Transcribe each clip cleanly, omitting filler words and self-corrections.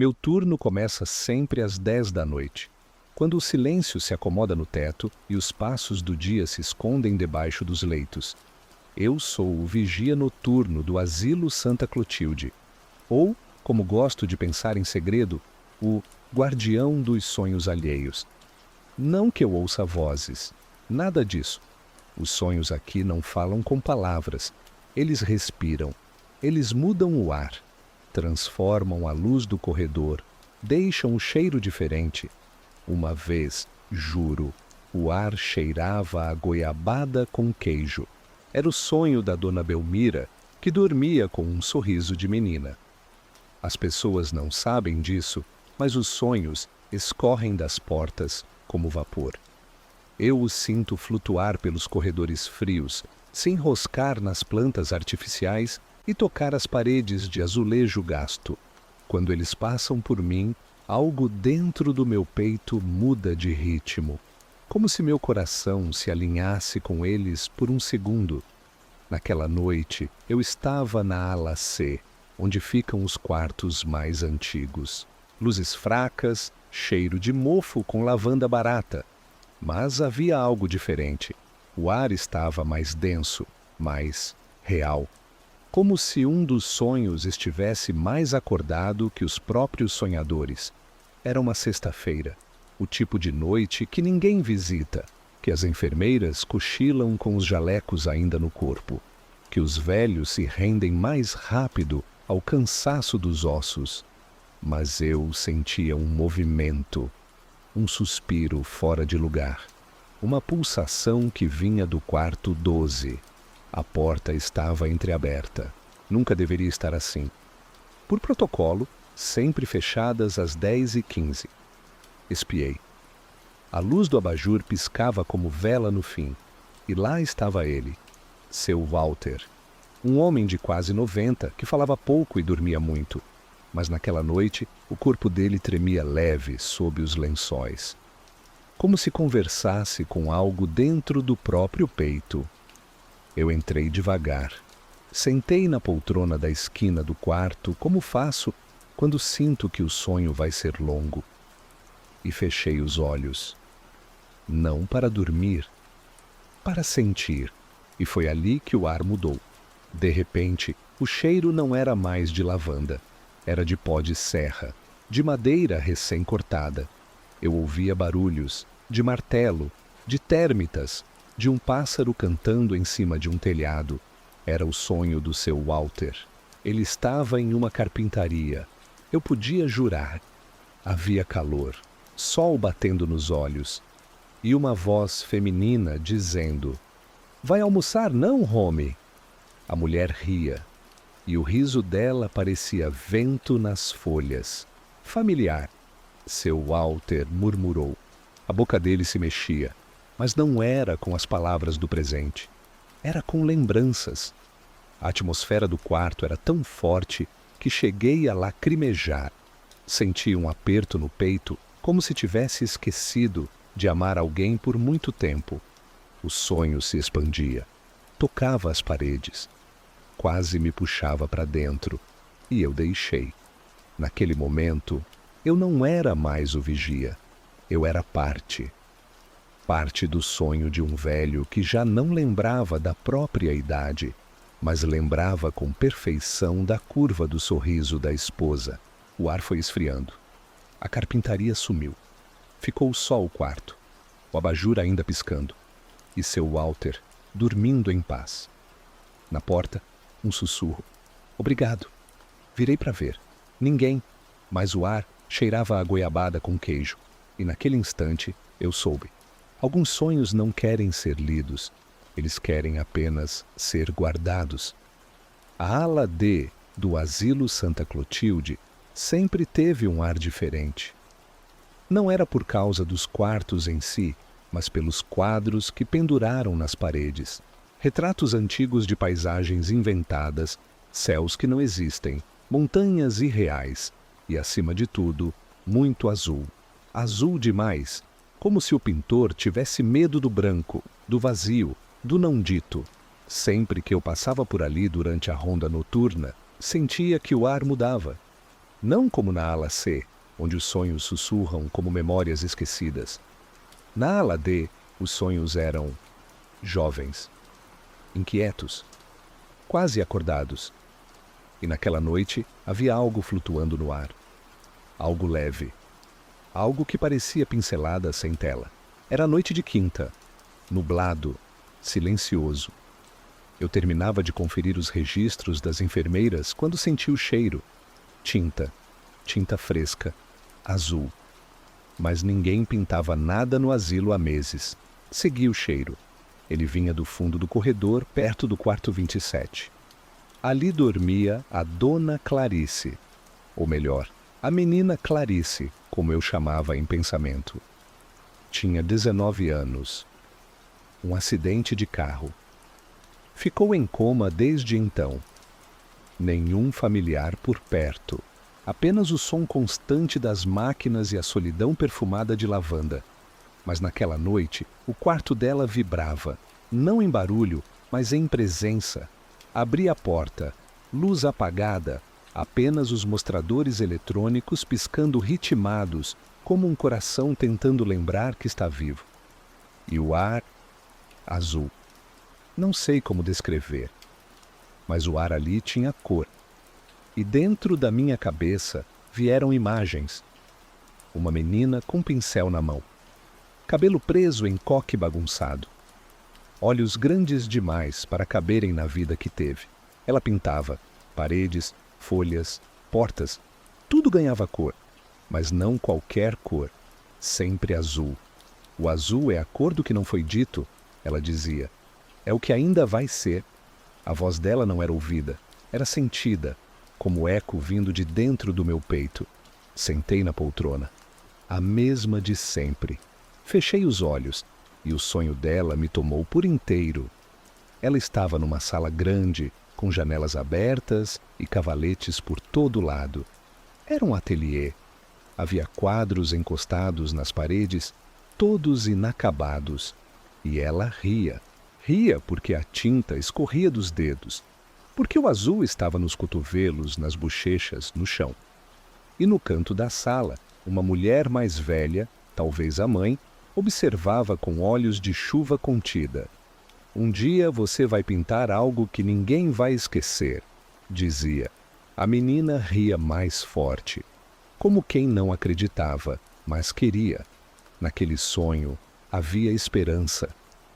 Meu turno começa sempre às 10 da noite, quando o silêncio se acomoda no teto e os passos do dia se escondem debaixo dos leitos. Eu sou o vigia noturno do Asilo Santa Clotilde, ou, como gosto de pensar em segredo, o guardião dos sonhos alheios. Não que eu ouça vozes, nada disso. Os sonhos aqui não falam com palavras, eles respiram, eles mudam o ar, transformam a luz do corredor, deixam o cheiro diferente. Uma vez, juro, o ar cheirava a goiabada com queijo. Era o sonho da dona Belmira, que dormia com um sorriso de menina. As pessoas não sabem disso, mas os sonhos escorrem das portas como vapor. Eu os sinto flutuar pelos corredores frios, se enroscar nas plantas artificiais e tocar as paredes de azulejo gasto. Quando eles passam por mim, algo dentro do meu peito muda de ritmo, como se meu coração se alinhasse com eles por um segundo. Naquela noite, eu estava na ala C, onde ficam os quartos mais antigos. Luzes fracas, cheiro de mofo com lavanda barata. Mas havia algo diferente. O ar estava mais denso, mais real. Como se um dos sonhos estivesse mais acordado que os próprios sonhadores. Era uma sexta-feira, o tipo de noite que ninguém visita, que as enfermeiras cochilam com os jalecos ainda no corpo, que os velhos se rendem mais rápido ao cansaço dos ossos. Mas eu sentia um movimento, um suspiro fora de lugar, uma pulsação que vinha do quarto 12. A porta estava entreaberta. Nunca deveria estar assim. Por protocolo, sempre fechadas às 10h15. Espiei. A luz do abajur piscava como vela no fim, e lá estava ele, seu Walter, um homem de quase 90 que falava pouco e dormia muito, mas naquela noite o corpo dele tremia leve sob os lençóis, como se conversasse com algo dentro do próprio peito. Eu entrei devagar, sentei na poltrona da esquina do quarto, como faço quando sinto que o sonho vai ser longo, e fechei os olhos, não para dormir, para sentir, e foi ali que o ar mudou. De repente, o cheiro não era mais de lavanda, era de pó de serra, de madeira recém-cortada. Eu ouvia barulhos, de martelo, de térmitas, de um pássaro cantando em cima de um telhado. Era o sonho do seu Walter. Ele estava em uma carpintaria. Eu podia jurar. Havia calor, sol batendo nos olhos, e uma voz feminina dizendo: "Vai almoçar não, Home?" A mulher ria, e o riso dela parecia vento nas folhas. Familiar. Seu Walter murmurou. A boca dele se mexia, mas não era com as palavras do presente. Era com lembranças. A atmosfera do quarto era tão forte que cheguei a lacrimejar. Senti um aperto no peito, como se tivesse esquecido de amar alguém por muito tempo. O sonho se expandia, tocava as paredes, quase me puxava para dentro, e eu deixei. Naquele momento, eu não era mais o vigia, eu era parte do sonho de um velho que já não lembrava da própria idade, mas lembrava com perfeição da curva do sorriso da esposa. O ar foi esfriando. A carpintaria sumiu. Ficou só o quarto, o abajur ainda piscando, e seu Walter dormindo em paz. Na porta, um sussurro. "Obrigado." Virei para ver. Ninguém, mas o ar cheirava a goiabada com queijo, e naquele instante eu soube. Alguns sonhos não querem ser lidos, eles querem apenas ser guardados. A ala D do Asilo Santa Clotilde sempre teve um ar diferente. Não era por causa dos quartos em si, mas pelos quadros que penduraram nas paredes. Retratos antigos de paisagens inventadas, céus que não existem, montanhas irreais e, acima de tudo, muito azul. Azul demais, como se o pintor tivesse medo do branco, do vazio, do não dito. Sempre que eu passava por ali durante a ronda noturna, sentia que o ar mudava. Não como na ala C, onde os sonhos sussurram como memórias esquecidas. Na ala D, os sonhos eram jovens, inquietos, quase acordados. E naquela noite havia algo flutuando no ar. Algo leve. Algo que parecia pincelada sem tela. Era noite de quinta, nublado, silencioso. Eu terminava de conferir os registros das enfermeiras quando senti o cheiro. Tinta, tinta fresca, azul. Mas ninguém pintava nada no asilo há meses. Segui o cheiro. Ele vinha do fundo do corredor, perto do quarto 27. Ali dormia a Dona Clarice, ou melhor, a menina Clarice, como eu chamava em pensamento. Tinha 19 anos. Um acidente de carro. Ficou em coma desde então. Nenhum familiar por perto. Apenas o som constante das máquinas e a solidão perfumada de lavanda. Mas naquela noite, o quarto dela vibrava, não em barulho, mas em presença. Abri a porta, luz apagada, apenas os mostradores eletrônicos piscando ritmados, como um coração tentando lembrar que está vivo. E o ar, azul. Não sei como descrever, mas o ar ali tinha cor. E dentro da minha cabeça vieram imagens. Uma menina com pincel na mão. Cabelo preso em coque bagunçado. Olhos grandes demais para caberem na vida que teve. Ela pintava paredes, folhas, portas. Tudo ganhava cor, mas não qualquer cor. Sempre azul. O azul é a cor do que não foi dito, ela dizia. É o que ainda vai ser. A voz dela não era ouvida, era sentida, como eco vindo de dentro do meu peito. Sentei na poltrona. A mesma de sempre. Fechei os olhos e o sonho dela me tomou por inteiro. Ela estava numa sala grande, com janelas abertas e cavaletes por todo lado. Era um ateliê. Havia quadros encostados nas paredes, todos inacabados. E ela ria. Ria porque a tinta escorria dos dedos, porque o azul estava nos cotovelos, nas bochechas, no chão. E no canto da sala, uma mulher mais velha, talvez a mãe, observava com olhos de chuva contida. Um dia você vai pintar algo que ninguém vai esquecer, dizia. A menina ria mais forte, como quem não acreditava, mas queria. Naquele sonho havia esperança,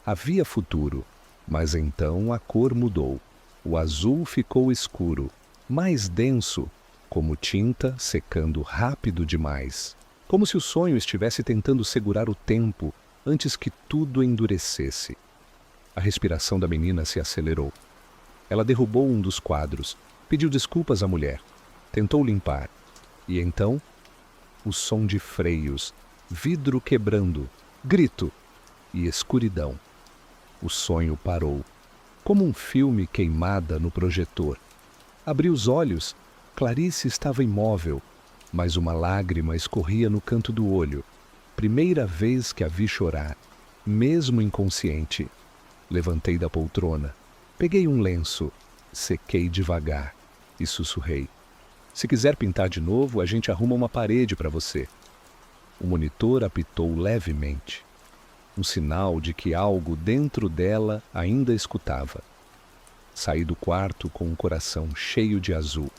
havia futuro, mas então a cor mudou. O azul ficou escuro, mais denso, como tinta secando rápido demais. Como se o sonho estivesse tentando segurar o tempo antes que tudo endurecesse. A respiração da menina se acelerou. Ela derrubou um dos quadros, pediu desculpas à mulher, tentou limpar. E então, o som de freios, vidro quebrando, grito e escuridão. O sonho parou, como um filme queimada no projetor. Abri os olhos, Clarice estava imóvel, mas uma lágrima escorria no canto do olho. Primeira vez que a vi chorar, mesmo inconsciente. Levantei da poltrona, peguei um lenço, sequei devagar e sussurrei. Se quiser pintar de novo, a gente arruma uma parede para você. O monitor apitou levemente. Um sinal de que algo dentro dela ainda escutava. Saí do quarto com um coração cheio de azul.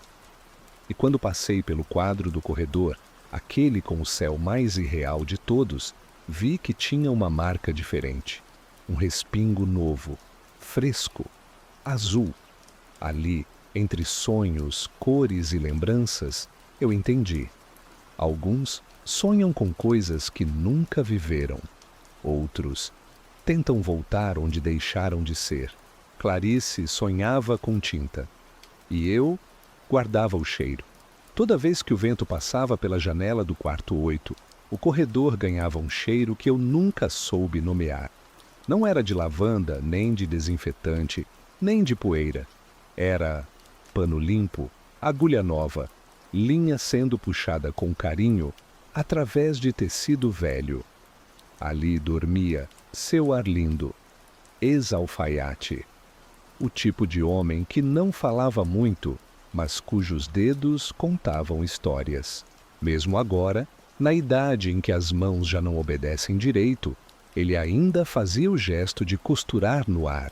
E quando passei pelo quadro do corredor, aquele com o céu mais irreal de todos, vi que tinha uma marca diferente. Um respingo novo, fresco, azul. Ali, entre sonhos, cores e lembranças, eu entendi. Alguns sonham com coisas que nunca viveram. Outros tentam voltar onde deixaram de ser. Clarice sonhava com tinta. E eu guardava o cheiro. Toda vez que o vento passava pela janela do quarto 8, o corredor ganhava um cheiro que eu nunca soube nomear. Não era de lavanda, nem de desinfetante, nem de poeira. Era pano limpo, agulha nova, linha sendo puxada com carinho através de tecido velho. Ali dormia seu Arlindo, ex-alfaiate. O tipo de homem que não falava muito, mas cujos dedos contavam histórias. Mesmo agora, na idade em que as mãos já não obedecem direito, ele ainda fazia o gesto de costurar no ar,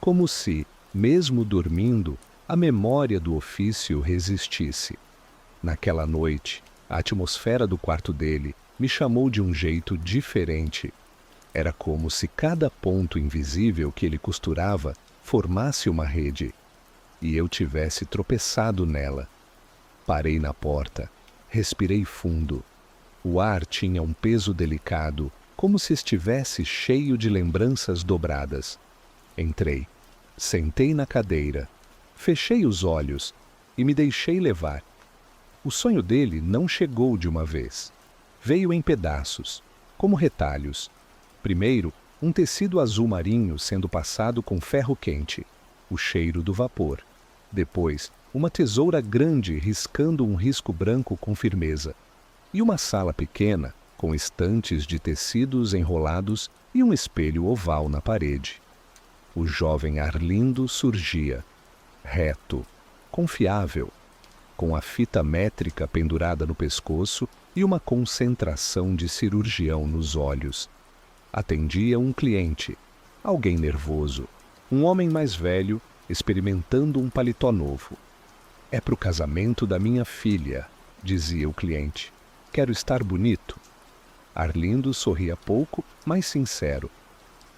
como se, mesmo dormindo, a memória do ofício resistisse. Naquela noite, a atmosfera do quarto dele me chamou de um jeito diferente. Era como se cada ponto invisível que ele costurava formasse uma rede, e eu tivesse tropeçado nela. Parei na porta, respirei fundo. O ar tinha um peso delicado, como se estivesse cheio de lembranças dobradas. Entrei, sentei na cadeira, fechei os olhos e me deixei levar. O sonho dele não chegou de uma vez. Veio em pedaços, como retalhos. Primeiro, um tecido azul marinho sendo passado com ferro quente, o cheiro do vapor. Depois, uma tesoura grande riscando um risco branco com firmeza. E uma sala pequena, com estantes de tecidos enrolados e um espelho oval na parede. O jovem Arlindo surgia, reto, confiável, com a fita métrica pendurada no pescoço e uma concentração de cirurgião nos olhos. Atendia um cliente, alguém nervoso, um homem mais velho, experimentando um paletó novo. "É para o casamento da minha filha", dizia o cliente. "Quero estar bonito." Arlindo sorria pouco, mas sincero.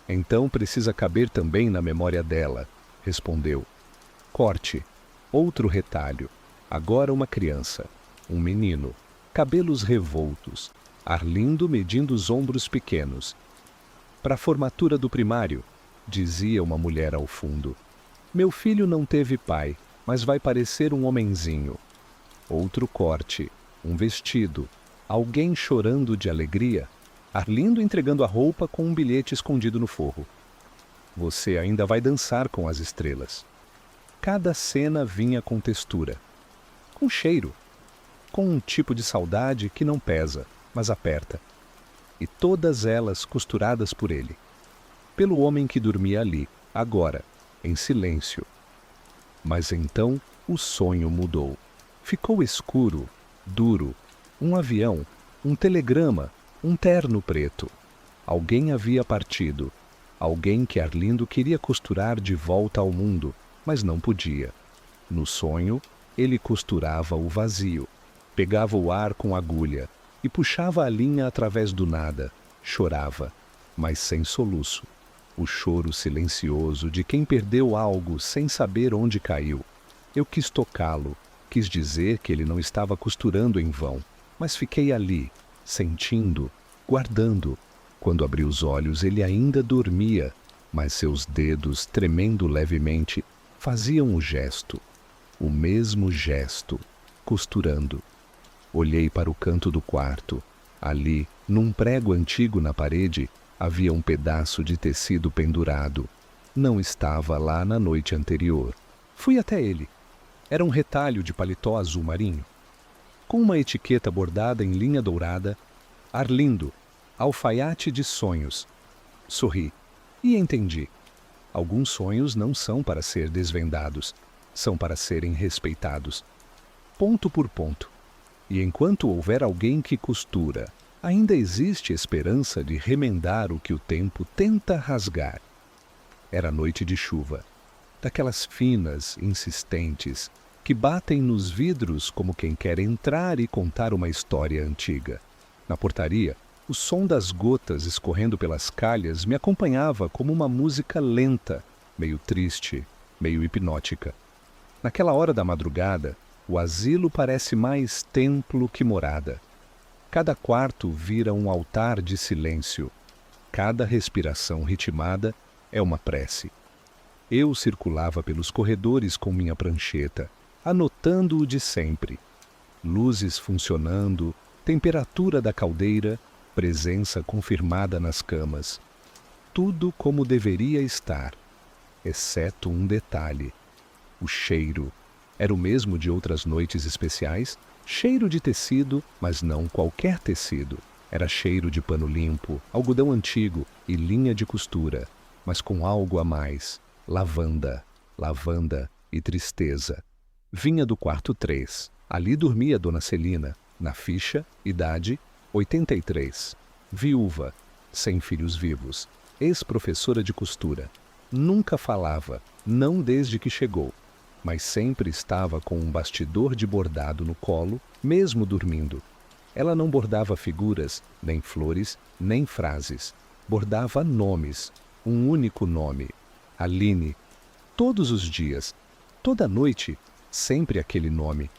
"Então precisa caber também na memória dela", respondeu. Corte, outro retalho. Agora uma criança, um menino, cabelos revoltos, Arlindo medindo os ombros pequenos. "Para a formatura do primário", dizia uma mulher ao fundo. "Meu filho não teve pai, mas vai parecer um homenzinho." Outro corte, um vestido, alguém chorando de alegria, Arlindo entregando a roupa com um bilhete escondido no forro. "Você ainda vai dançar com as estrelas." Cada cena vinha com textura, com cheiro, com um tipo de saudade que não pesa, mas aperta. E todas elas costuradas por ele, pelo homem que dormia ali, agora, em silêncio. Mas então o sonho mudou. Ficou escuro, duro, um avião, um telegrama, um terno preto. Alguém havia partido, alguém que Arlindo queria costurar de volta ao mundo, mas não podia. No sonho, ele costurava o vazio, pegava o ar com agulha e puxava a linha através do nada. Chorava, mas sem soluço. O choro silencioso de quem perdeu algo sem saber onde caiu. Eu quis tocá-lo, quis dizer que ele não estava costurando em vão, mas fiquei ali, sentindo, guardando. Quando abri os olhos, ele ainda dormia, mas seus dedos, tremendo levemente, faziam o gesto, o mesmo gesto, costurando. Olhei para o canto do quarto. Ali, num prego antigo na parede, havia um pedaço de tecido pendurado. Não estava lá na noite anterior. Fui até ele. Era um retalho de paletó azul marinho, com uma etiqueta bordada em linha dourada, Arlindo, alfaiate de sonhos. Sorri e entendi. Alguns sonhos não são para ser desvendados, são para serem respeitados, ponto por ponto. E enquanto houver alguém que costura, ainda existe esperança de remendar o que o tempo tenta rasgar. Era noite de chuva, daquelas finas, insistentes, que batem nos vidros como quem quer entrar e contar uma história antiga. Na portaria, o som das gotas escorrendo pelas calhas me acompanhava como uma música lenta, meio triste, meio hipnótica. Naquela hora da madrugada, o asilo parece mais templo que morada. Cada quarto vira um altar de silêncio. Cada respiração ritmada é uma prece. Eu circulava pelos corredores com minha prancheta, anotando o de sempre. Luzes funcionando, temperatura da caldeira, presença confirmada nas camas. Tudo como deveria estar, exceto um detalhe. O cheiro. Era o mesmo de outras noites especiais? Cheiro de tecido, mas não qualquer tecido. Era cheiro de pano limpo, algodão antigo e linha de costura, mas com algo a mais. Lavanda, lavanda e tristeza. Vinha do quarto 3. Ali dormia Dona Celina, na ficha, idade 83. Viúva, sem filhos vivos, ex-professora de costura. Nunca falava, não desde que chegou, mas sempre estava com um bastidor de bordado no colo, mesmo dormindo. Ela não bordava figuras, nem flores, nem frases. Bordava nomes, um único nome: Aline. Todos os dias, toda noite, sempre aquele nome.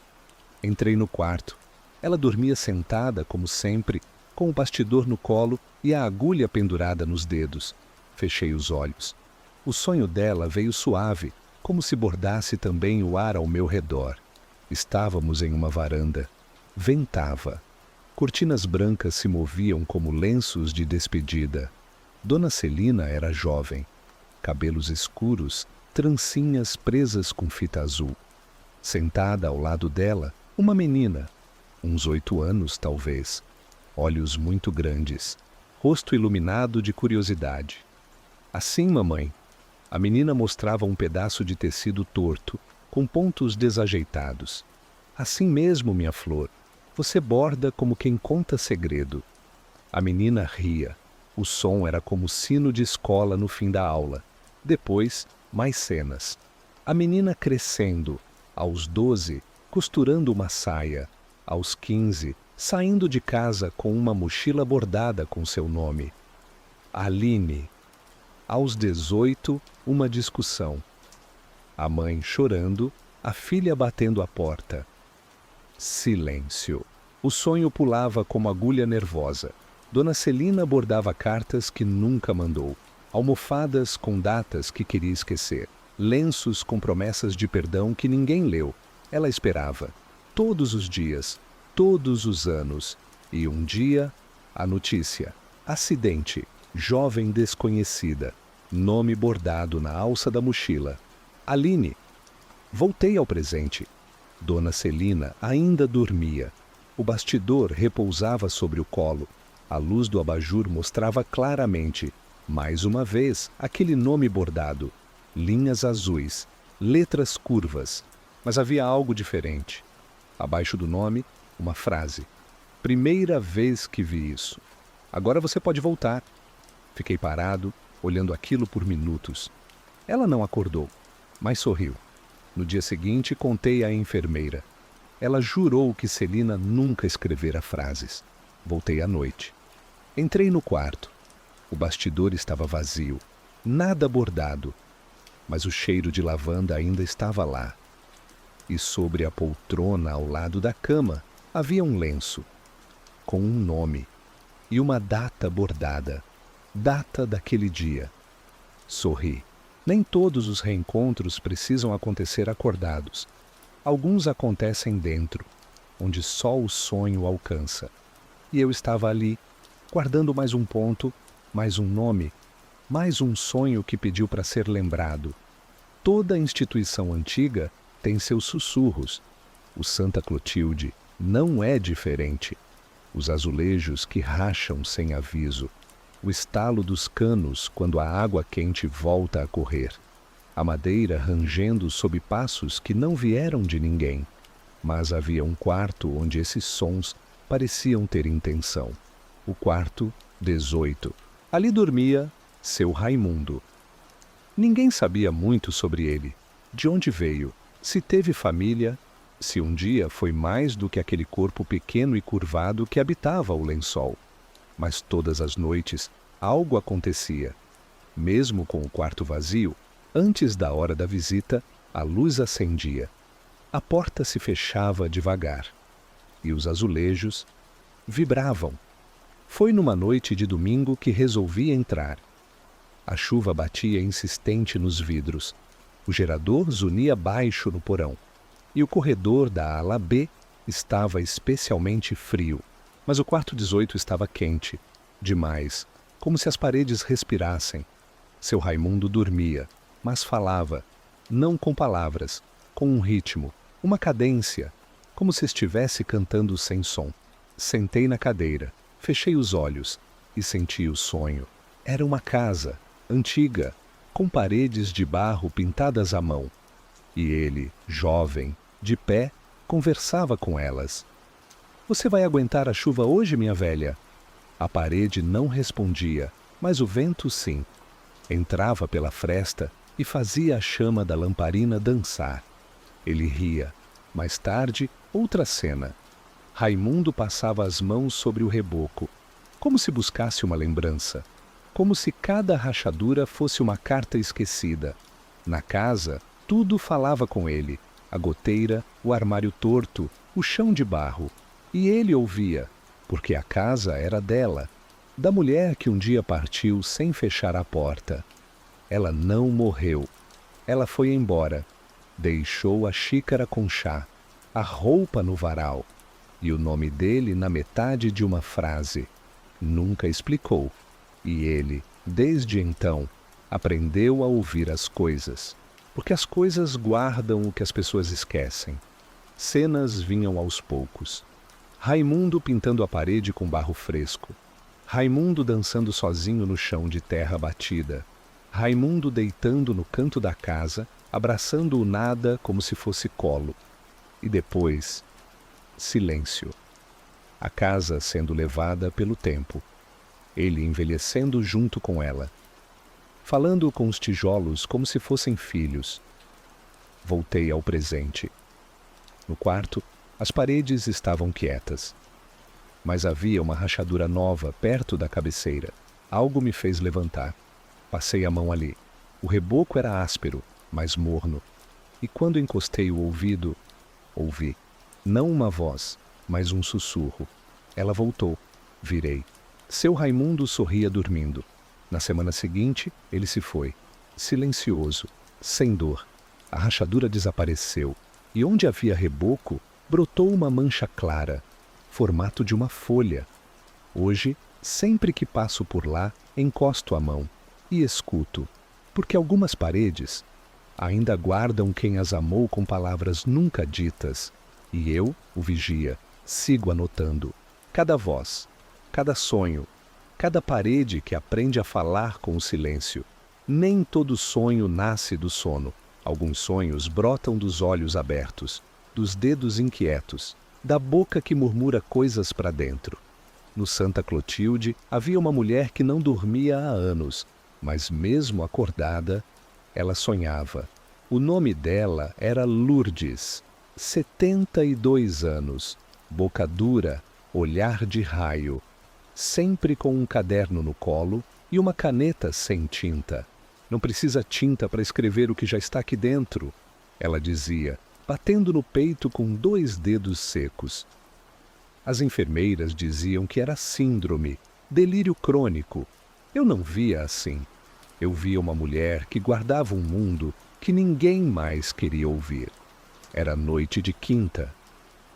Entrei no quarto. Ela dormia sentada, como sempre, com o bastidor no colo e a agulha pendurada nos dedos. Fechei os olhos. O sonho dela veio suave, como se bordasse também o ar ao meu redor. Estávamos em uma varanda. Ventava. Cortinas brancas se moviam como lenços de despedida. Dona Celina era jovem. Cabelos escuros, trancinhas presas com fita azul. Sentada ao lado dela, uma menina, uns 8 anos talvez, olhos muito grandes, rosto iluminado de curiosidade. Assim, mamãe. A menina mostrava um pedaço de tecido torto, com pontos desajeitados. Assim mesmo, minha flor, você borda como quem conta segredo. A menina ria. O som era como sino de escola no fim da aula. Depois, mais cenas. A menina crescendo, aos 12, costurando uma saia, aos 15, saindo de casa com uma mochila bordada com seu nome. Aline. Aos 18, uma discussão. A mãe chorando, a filha batendo a porta. Silêncio. O sonho pulava como agulha nervosa. Dona Celina bordava cartas que nunca mandou, almofadas com datas que queria esquecer, lenços com promessas de perdão que ninguém leu. Ela esperava, todos os dias, todos os anos, e um dia, a notícia: acidente, jovem desconhecida, nome bordado na alça da mochila. Aline. Voltei ao presente. Dona Celina ainda dormia. O bastidor repousava sobre o colo. A luz do abajur mostrava claramente, mais uma vez, aquele nome bordado. Linhas azuis, letras curvas. Mas havia algo diferente. Abaixo do nome, uma frase. Primeira vez que vi isso. Agora você pode voltar. Fiquei parado, olhando aquilo por minutos. Ela não acordou, mas sorriu. No dia seguinte, contei à enfermeira. Ela jurou que Celina nunca escrevera frases. Voltei à noite. Entrei no quarto. O bastidor estava vazio. Nada bordado. Mas o cheiro de lavanda ainda estava lá. E sobre a poltrona ao lado da cama havia um lenço, com um nome e uma data bordada. Data daquele dia. Sorri. Nem todos os reencontros precisam acontecer acordados. Alguns acontecem dentro, onde só o sonho alcança. E eu estava ali, guardando mais um ponto, mais um nome, mais um sonho que pediu para ser lembrado. Toda instituição antiga tem seus sussurros. O Santa Clotilde não é diferente. Os azulejos que racham sem aviso. O estalo dos canos quando a água quente volta a correr. A madeira rangendo sob passos que não vieram de ninguém. Mas havia um quarto onde esses sons pareciam ter intenção. O quarto 18. Ali dormia seu Raimundo. Ninguém sabia muito sobre ele. De onde veio, se teve família, se um dia foi mais do que aquele corpo pequeno e curvado que habitava o lençol. Mas todas as noites algo acontecia. Mesmo com o quarto vazio, antes da hora da visita, a luz acendia. A porta se fechava devagar. E os azulejos vibravam. Foi numa noite de domingo que resolvi entrar. A chuva batia insistente nos vidros. O gerador zunia baixo no porão. E o corredor da ala B estava especialmente frio. Mas o quarto 18 estava quente. Demais. Como se as paredes respirassem. Seu Raimundo dormia, mas falava, não com palavras, com um ritmo, uma cadência, como se estivesse cantando sem som. Sentei na cadeira, fechei os olhos e senti o sonho. Era uma casa, antiga, com paredes de barro pintadas à mão. E ele, jovem, De pé, conversava com elas. Você vai aguentar a chuva hoje, minha velha? A parede não respondia, mas o vento sim. Entrava pela fresta e fazia a chama da lamparina dançar. Ele ria. Mais tarde, outra cena. Raimundo passava as mãos sobre o reboco, como se buscasse uma lembrança, como se cada rachadura fosse uma carta esquecida. Na casa, tudo falava com ele: a goteira, o armário torto, o chão de barro. E ele ouvia, porque a casa era dela, da mulher que um dia partiu sem fechar a porta. Ela não morreu. Ela foi embora. Deixou a xícara com chá, a roupa no varal e o nome dele na metade de uma frase. Nunca explicou. E ele, desde então, aprendeu a ouvir as coisas, porque as coisas guardam o que as pessoas esquecem. Cenas vinham aos poucos. Raimundo pintando a parede com barro fresco. Raimundo dançando sozinho no chão de terra batida. Raimundo deitando no canto da casa, abraçando o nada como se fosse colo. E depois, silêncio. A casa sendo levada pelo tempo. Ele envelhecendo junto com ela. Falando com os tijolos como se fossem filhos. Voltei ao presente. No quarto, as paredes estavam quietas. Mas havia uma rachadura nova perto da cabeceira. Algo me fez levantar. Passei a mão ali. O reboco era áspero, mas morno. E quando encostei o ouvido, ouvi. Não uma voz, mas um sussurro. Ela voltou. Virei. Seu Raimundo sorria dormindo. Na semana seguinte, ele se foi. Silencioso, sem dor. A rachadura desapareceu. E onde havia reboco, brotou uma mancha clara, formato de uma folha. Hoje, sempre que passo por lá, encosto a mão e escuto, porque algumas paredes ainda guardam quem as amou com palavras nunca ditas, e eu, o vigia, sigo anotando cada voz, cada sonho, cada parede que aprende a falar com o silêncio. Nem todo sonho nasce do sono. Alguns sonhos brotam dos olhos abertos, dos dedos inquietos, da boca que murmura coisas para dentro. No Santa Clotilde havia uma mulher que não dormia há anos, mas mesmo acordada, ela sonhava. O nome dela era Lourdes, 72 anos, boca dura, olhar de raio, sempre com um caderno no colo e uma caneta sem tinta. Não precisa tinta para escrever o que já está aqui dentro, ela dizia, batendo no peito com 2 dedos secos. As enfermeiras diziam que era síndrome, delírio crônico. Eu não via assim. Eu via uma mulher que guardava um mundo que ninguém mais queria ouvir. Era noite de quinta.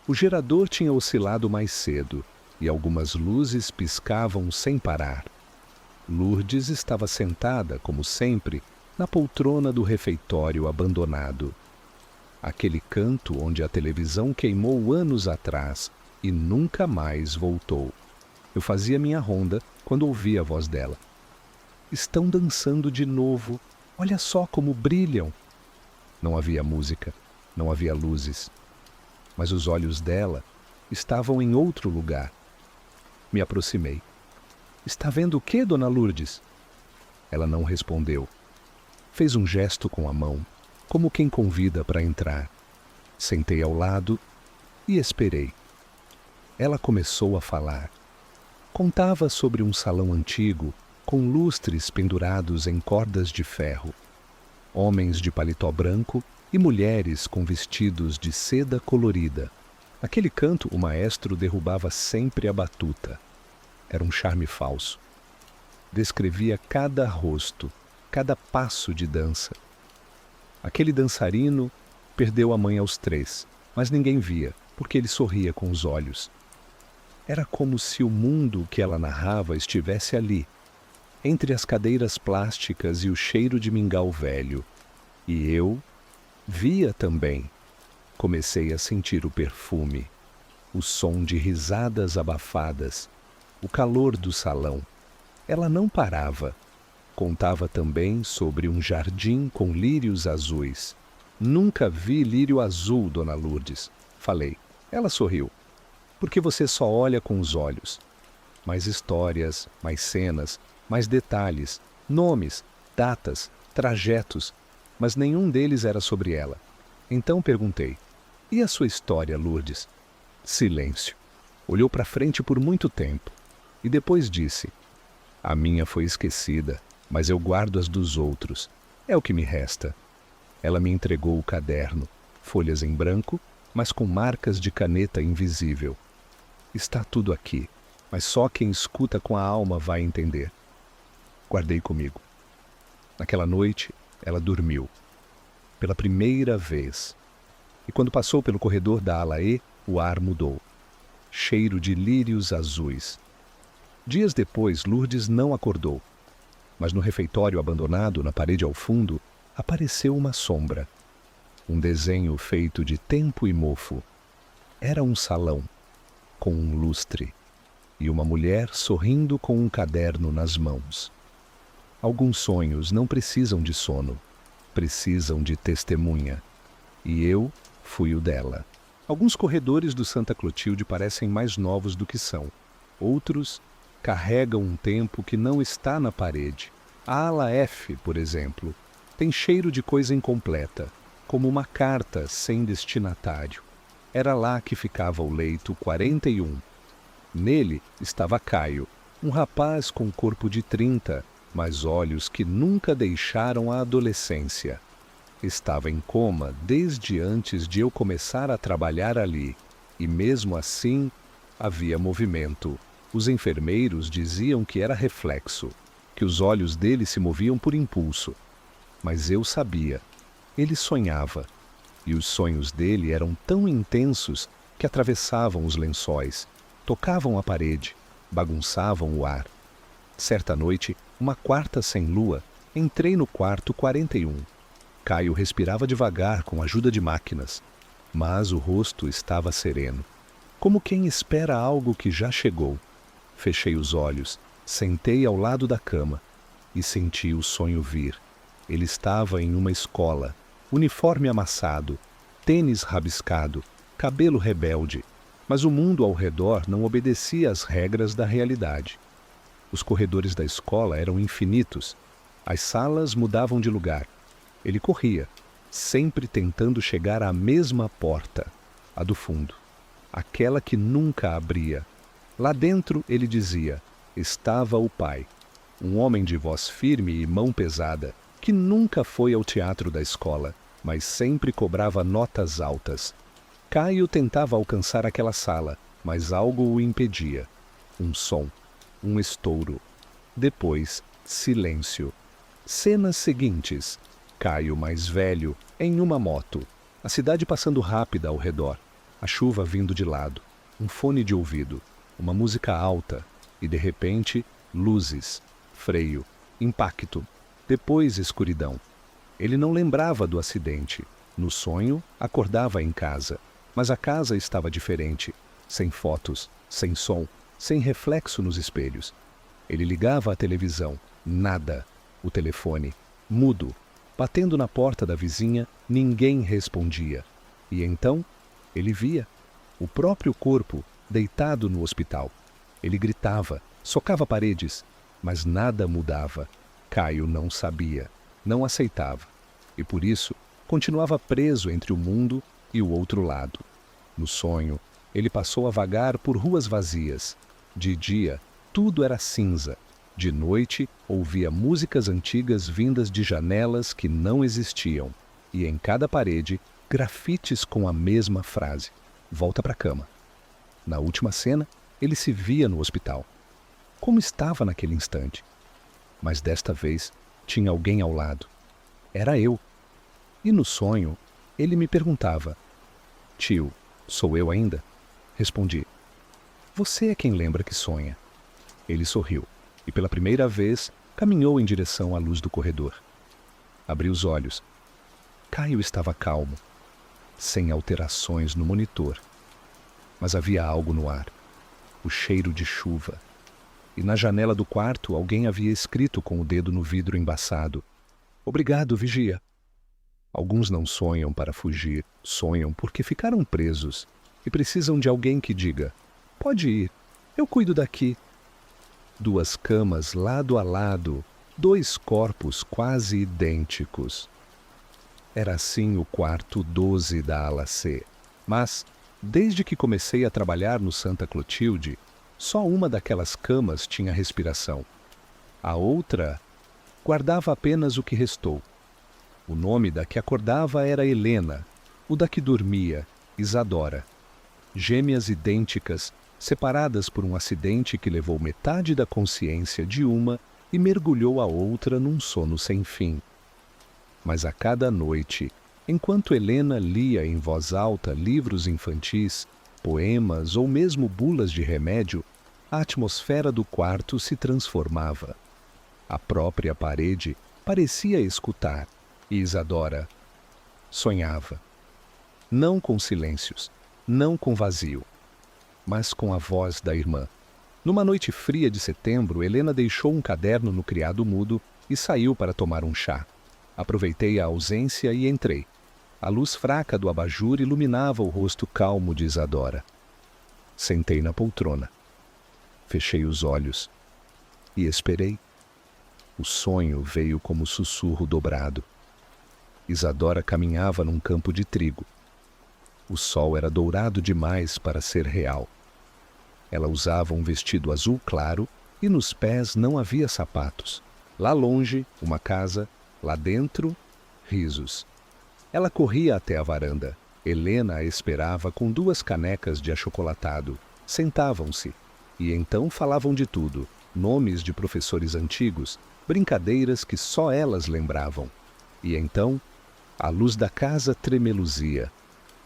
O gerador tinha oscilado mais cedo e algumas luzes piscavam sem parar. Lourdes estava sentada, como sempre, na poltrona do refeitório abandonado. Aquele canto onde a televisão queimou anos atrás e nunca mais voltou. Eu fazia minha ronda quando ouvi a voz dela. Estão dançando de novo. Olha só como brilham. Não havia música, não havia luzes. Mas os olhos dela estavam em outro lugar. Me aproximei. Está vendo o quê, dona Lourdes? Ela não respondeu. Fez um gesto com a mão, como quem convida para entrar. Sentei ao lado e esperei. Ela começou a falar. Contava sobre um salão antigo, com lustres pendurados em cordas de ferro. Homens de paletó branco e mulheres com vestidos de seda colorida. Naquele canto, o maestro derrubava sempre a batuta. Era um charme falso. Descrevia cada rosto, cada passo de dança. Aquele dançarino perdeu a mãe aos 3, mas ninguém via, porque ele sorria com os olhos. Era como se o mundo que ela narrava estivesse ali, entre as cadeiras plásticas e o cheiro de mingau velho. E eu via também. Comecei a sentir o perfume, o som de risadas abafadas, o calor do salão. Ela não parava. Contava também sobre um jardim com lírios azuis. Nunca vi lírio azul, Dona Lourdes. Falei. Ela sorriu. Porque você só olha com os olhos. Mais histórias, mais cenas, mais detalhes, nomes, datas, trajetos, mas nenhum deles era sobre ela. Então perguntei: e a sua história, Lourdes? Silêncio. Olhou para frente por muito tempo e depois disse: a minha foi esquecida, mas eu guardo as dos outros. É o que me resta. Ela me entregou o caderno, folhas em branco, mas com marcas de caneta invisível. Está tudo aqui, mas só quem escuta com a alma vai entender. Guardei comigo. Naquela noite, ela dormiu. Pela primeira vez. E quando passou pelo corredor da ala E, o ar mudou. Cheiro de lírios azuis. Dias depois, Lourdes não acordou. Mas no refeitório abandonado, na parede ao fundo, apareceu uma sombra. Um desenho feito de tempo e mofo. Era um salão, com um lustre, e uma mulher sorrindo com um caderno nas mãos. Alguns sonhos não precisam de sono, precisam de testemunha. E eu fui o dela. Alguns corredores do Santa Clotilde parecem mais novos do que são. Outros carregam um tempo que não está na parede. A ala F, por exemplo, tem cheiro de coisa incompleta, como uma carta sem destinatário. Era lá que ficava o leito 41. Nele estava Caio, um rapaz com corpo de 30, mas olhos que nunca deixaram a adolescência. Estava em coma desde antes de eu começar a trabalhar ali, e mesmo assim havia movimento. Os enfermeiros diziam que era reflexo, que os olhos dele se moviam por impulso. Mas eu sabia. Ele sonhava, e os sonhos dele eram tão intensos que atravessavam os lençóis, tocavam a parede, bagunçavam o ar. Certa noite, uma quarta sem lua, entrei no quarto 41. Caio respirava devagar com a ajuda de máquinas, mas o rosto estava sereno, como quem espera algo que já chegou. Fechei os olhos, sentei ao lado da cama e senti o sonho vir. Ele estava em uma escola, uniforme amassado, tênis rabiscado, cabelo rebelde, mas o mundo ao redor não obedecia às regras da realidade. Os corredores da escola eram infinitos, as salas mudavam de lugar. Ele corria, sempre tentando chegar à mesma porta, a do fundo, aquela que nunca abria. Lá dentro, ele dizia, estava o pai, um homem de voz firme e mão pesada, que nunca foi ao teatro da escola, mas sempre cobrava notas altas. Caio tentava alcançar aquela sala, mas algo o impedia. Um som, um estouro. Depois, silêncio. Cenas seguintes. Caio mais velho, em uma moto. A cidade passando rápida ao redor. A chuva vindo de lado. Um fone de ouvido. Uma música alta. E de repente, luzes. Freio. Impacto. Depois, escuridão. Ele não lembrava do acidente. No sonho, acordava em casa. Mas a casa estava diferente. Sem fotos, sem som, sem reflexo nos espelhos. Ele ligava a televisão. Nada. O telefone. Mudo. Batendo na porta da vizinha, ninguém respondia. E então, ele via. O próprio corpo, deitado no hospital. Ele gritava, socava paredes, mas nada mudava. Caio não sabia, não aceitava. E por isso, continuava preso entre o mundo e o outro lado. No sonho, ele passou a vagar por ruas vazias. De dia, tudo era cinza. De noite, ouvia músicas antigas vindas de janelas que não existiam. E em cada parede, grafites com a mesma frase. Volta para a cama. Na última cena, ele se via no hospital. Como estava naquele instante? Mas desta vez, tinha alguém ao lado. Era eu. E no sonho, ele me perguntava: tio, sou eu ainda? Respondi: você é quem lembra que sonha. Ele sorriu e pela primeira vez caminhou em direção à luz do corredor. Abri os olhos. Caio estava calmo, sem alterações no monitor. Mas havia algo no ar, o cheiro de chuva. E na janela do quarto alguém havia escrito com o dedo no vidro embaçado: obrigado, vigia. Alguns não sonham para fugir, sonham porque ficaram presos e precisam de alguém que diga: pode ir, eu cuido daqui. Duas camas lado a lado, dois corpos quase idênticos. Era assim o quarto 12 da ala C. Mas, desde que comecei a trabalhar no Santa Clotilde, só uma daquelas camas tinha respiração. A outra guardava apenas o que restou. O nome da que acordava era Helena, o da que dormia, Isadora. Gêmeas idênticas, separadas por um acidente que levou metade da consciência de uma e mergulhou a outra num sono sem fim. Mas a cada noite, enquanto Helena lia em voz alta livros infantis, poemas ou mesmo bulas de remédio, a atmosfera do quarto se transformava. A própria parede parecia escutar, e Isadora sonhava. Não com silêncios, não com vazio, mas com a voz da irmã. Numa noite fria de setembro, Helena deixou um caderno no criado mudo e saiu para tomar um chá. Aproveitei a ausência e entrei. A luz fraca do abajur iluminava o rosto calmo de Isadora. Sentei na poltrona. Fechei os olhos e esperei. O sonho veio como sussurro dobrado. Isadora caminhava num campo de trigo. O sol era dourado demais para ser real. Ela usava um vestido azul claro e nos pés não havia sapatos. Lá longe, uma casa. Lá dentro, risos. Ela corria até a varanda. Helena a esperava com duas canecas de achocolatado. Sentavam-se. E então falavam de tudo. Nomes de professores antigos, brincadeiras que só elas lembravam. E então, a luz da casa tremeluzia.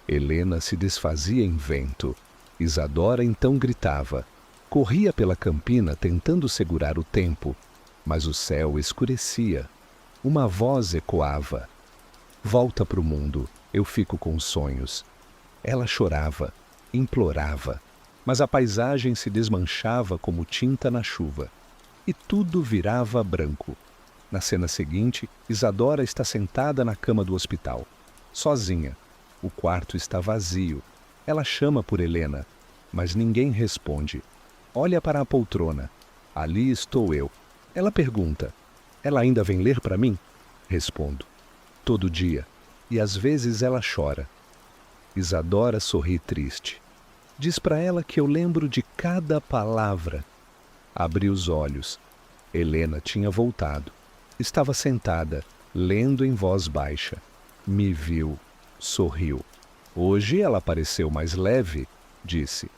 Helena se desfazia em vento. Isadora então gritava. Corria pela campina tentando segurar o tempo, mas o céu escurecia. Uma voz ecoava. Volta para o mundo, eu fico com sonhos. Ela chorava, implorava, mas a paisagem se desmanchava como tinta na chuva. E tudo virava branco. Na cena seguinte, Isadora está sentada na cama do hospital, sozinha. O quarto está vazio. Ela chama por Helena, mas ninguém responde. Olha para a poltrona. Ali estou eu. Ela pergunta: ela ainda vem ler para mim? Respondo: todo dia. E às vezes ela chora. Isadora sorri triste. Diz para ela que eu lembro de cada palavra. Abri os olhos. Helena tinha voltado. Estava sentada, lendo em voz baixa. Me viu, sorriu. Hoje ela pareceu mais leve, disse.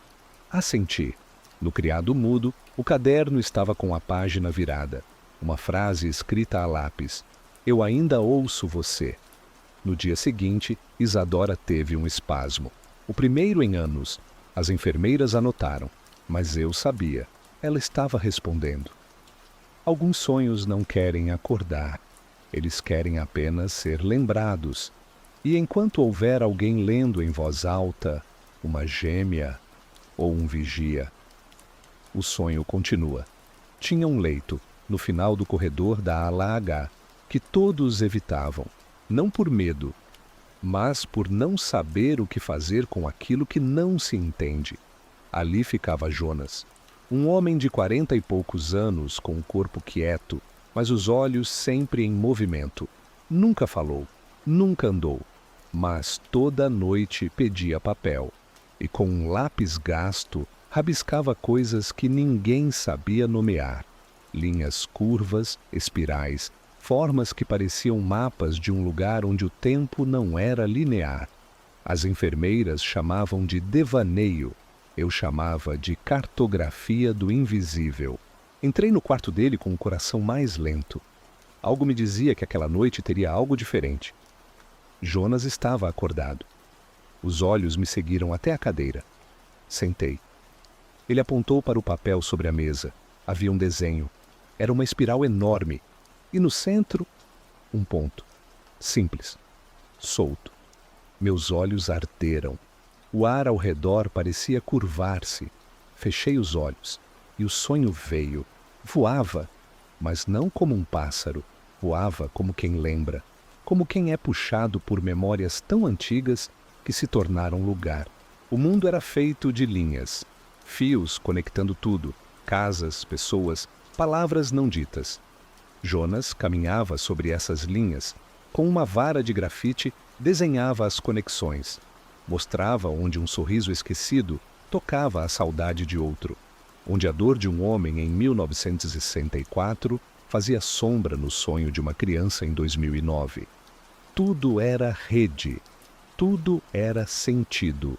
Assenti. No criado mudo, o caderno estava com a página virada. Uma frase escrita a lápis. Eu ainda ouço você. No dia seguinte, Isadora teve um espasmo. O primeiro em anos. As enfermeiras anotaram, mas eu sabia. Ela estava respondendo. Alguns sonhos não querem acordar. Eles querem apenas ser lembrados. E enquanto houver alguém lendo em voz alta, uma gêmea ou um vigia, o sonho continua. Tinha um leito, no final do corredor da ala H, que todos evitavam, não por medo, mas por não saber o que fazer com aquilo que não se entende. Ali ficava Jonas, um homem de 40 e poucos anos, com o corpo quieto, mas os olhos sempre em movimento. Nunca falou, nunca andou, mas toda noite pedia papel, e com um lápis gasto rabiscava coisas que ninguém sabia nomear. Linhas curvas, espirais, formas que pareciam mapas de um lugar onde o tempo não era linear. As enfermeiras chamavam de devaneio, eu chamava de cartografia do invisível. Entrei no quarto dele com o coração mais lento. Algo me dizia que aquela noite teria algo diferente. Jonas estava acordado. Os olhos me seguiram até a cadeira. Sentei. Ele apontou para o papel sobre a mesa. Havia um desenho. Era uma espiral enorme. E no centro, um ponto. Simples. Solto. Meus olhos arderam. O ar ao redor parecia curvar-se. Fechei os olhos. E o sonho veio. Voava, mas não como um pássaro. Voava como quem lembra. como quem é puxado por memórias tão antigas que se tornaram lugar. O mundo era feito de linhas, fios conectando tudo, casas, pessoas, palavras não ditas. Jonas caminhava sobre essas linhas, com uma vara de grafite desenhava as conexões, mostrava onde um sorriso esquecido tocava a saudade de outro, onde a dor de um homem em 1964 fazia sombra no sonho de uma criança em 2009. Tudo era rede, tudo era sentido.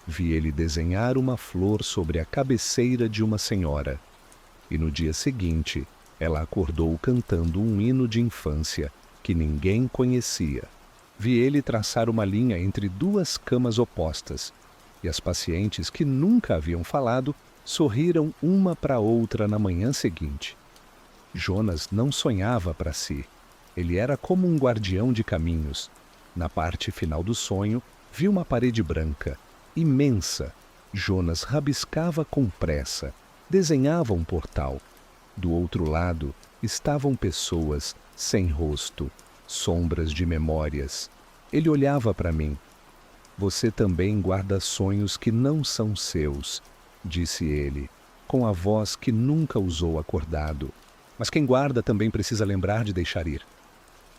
Vi ele desenhar uma flor sobre a cabeceira de uma senhora. E no dia seguinte, ela acordou cantando um hino de infância que ninguém conhecia. Vi ele traçar uma linha entre duas camas opostas, e as pacientes que nunca haviam falado sorriram uma para outra na manhã seguinte. Jonas não sonhava para si. Ele era como um guardião de caminhos. Na parte final do sonho, vi uma parede branca, imensa. Jonas rabiscava com pressa, desenhava um portal. Do outro lado estavam pessoas sem rosto, sombras de memórias. Ele olhava para mim. Você também guarda sonhos que não são seus, disse ele, com a voz que nunca usou acordado. Mas quem guarda também precisa lembrar de deixar ir.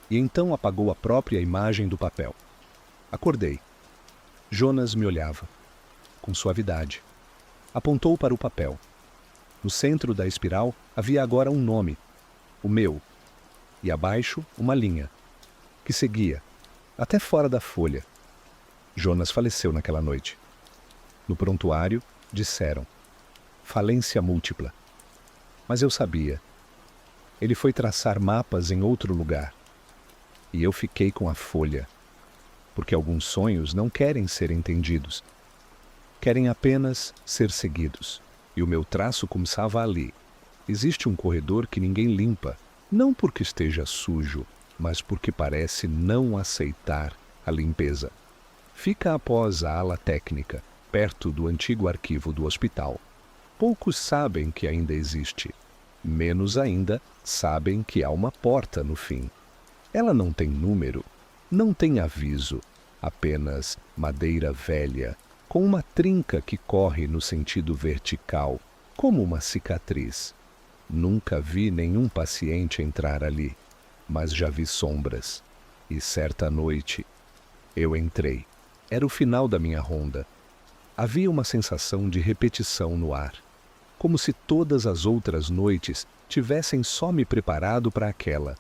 E então apagou a própria imagem do papel. Acordei. Jonas me olhava, com suavidade. Apontou para o papel. No centro da espiral havia agora um nome, o meu, e abaixo uma linha, que seguia, até fora da folha. Jonas faleceu naquela noite. No prontuário, disseram, falência múltipla. Mas eu sabia. Ele foi traçar mapas em outro lugar. E eu fiquei com a folha, porque alguns sonhos não querem ser entendidos. Querem apenas ser seguidos. E o meu traço começava ali. Existe um corredor que ninguém limpa, não porque esteja sujo, mas porque parece não aceitar a limpeza. Fica após a ala técnica, perto do antigo arquivo do hospital. Poucos sabem que ainda existe. Menos ainda sabem que há uma porta no fim. Ela não tem número, não tem aviso, apenas madeira velha, com uma trinca que corre no sentido vertical, como uma cicatriz. Nunca vi nenhum paciente entrar ali, mas já vi sombras. E certa noite, eu entrei. Era o final da minha ronda. Havia uma sensação de repetição no ar, como se todas as outras noites tivessem só me preparado para aquela.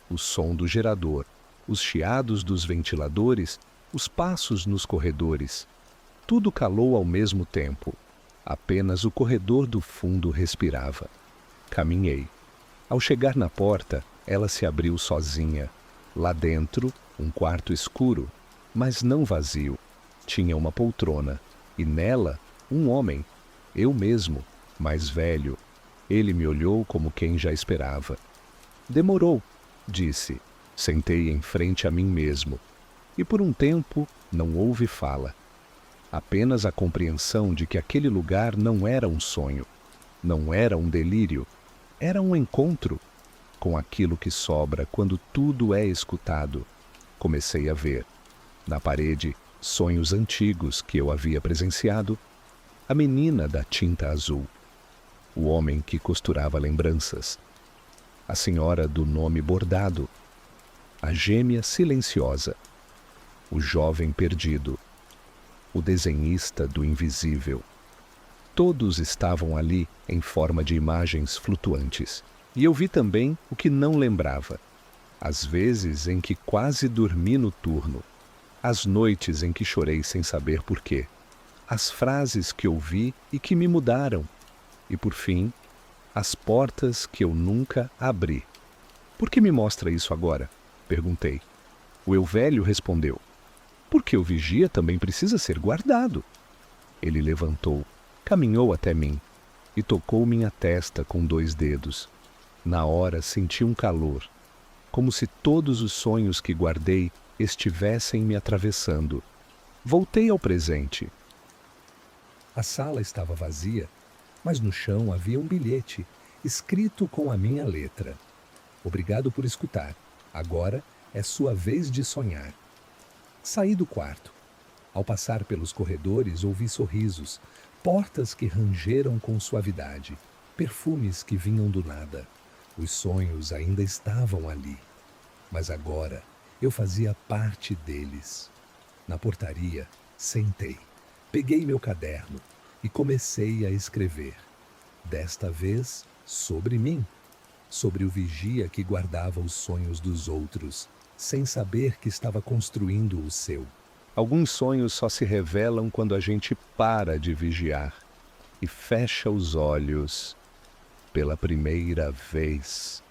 O som do gerador, os chiados dos ventiladores, os passos nos corredores. Tudo calou ao mesmo tempo. Apenas o corredor do fundo respirava. Caminhei. Ao chegar na porta, ela se abriu sozinha. Lá dentro, um quarto escuro, mas não vazio. Tinha uma poltrona, e nela, um homem, eu mesmo, mais velho. Ele me olhou como quem já esperava. Demorou, disse. Sentei em frente a mim mesmo. E por um tempo não houve fala. Apenas a compreensão de que aquele lugar não era um sonho, não era um delírio, era um encontro com aquilo que sobra quando tudo é escutado. Comecei a ver, na parede, sonhos antigos que eu havia presenciado, a menina da tinta azul, o homem que costurava lembranças, a senhora do nome bordado, a gêmea silenciosa, o jovem perdido, o desenhista do invisível. Todos estavam ali em forma de imagens flutuantes. E eu vi também o que não lembrava. As vezes em que quase dormi no turno. As noites em que chorei sem saber porquê. As frases que ouvi e que me mudaram. E por fim, as portas que eu nunca abri. Por que me mostra isso agora? Perguntei. O eu velho respondeu. Porque o vigia também precisa ser guardado. Ele levantou, caminhou até mim e tocou minha testa com 2 dedos. Na hora senti um calor, como se todos os sonhos que guardei estivessem me atravessando. Voltei ao presente. A sala estava vazia, mas no chão havia um bilhete, escrito com a minha letra. Obrigado por escutar. Agora É sua vez de sonhar. Saí do quarto. Ao passar pelos corredores, ouvi sorrisos, portas que rangeram com suavidade, perfumes que vinham do nada. Os sonhos ainda estavam ali, mas agora eu fazia parte deles. Na portaria, sentei, peguei meu caderno e comecei a escrever. Desta vez, sobre mim, sobre o vigia que guardava os sonhos dos outros, sem saber que estava construindo o seu. Alguns sonhos só se revelam quando a gente para de vigiar e fecha os olhos pela primeira vez.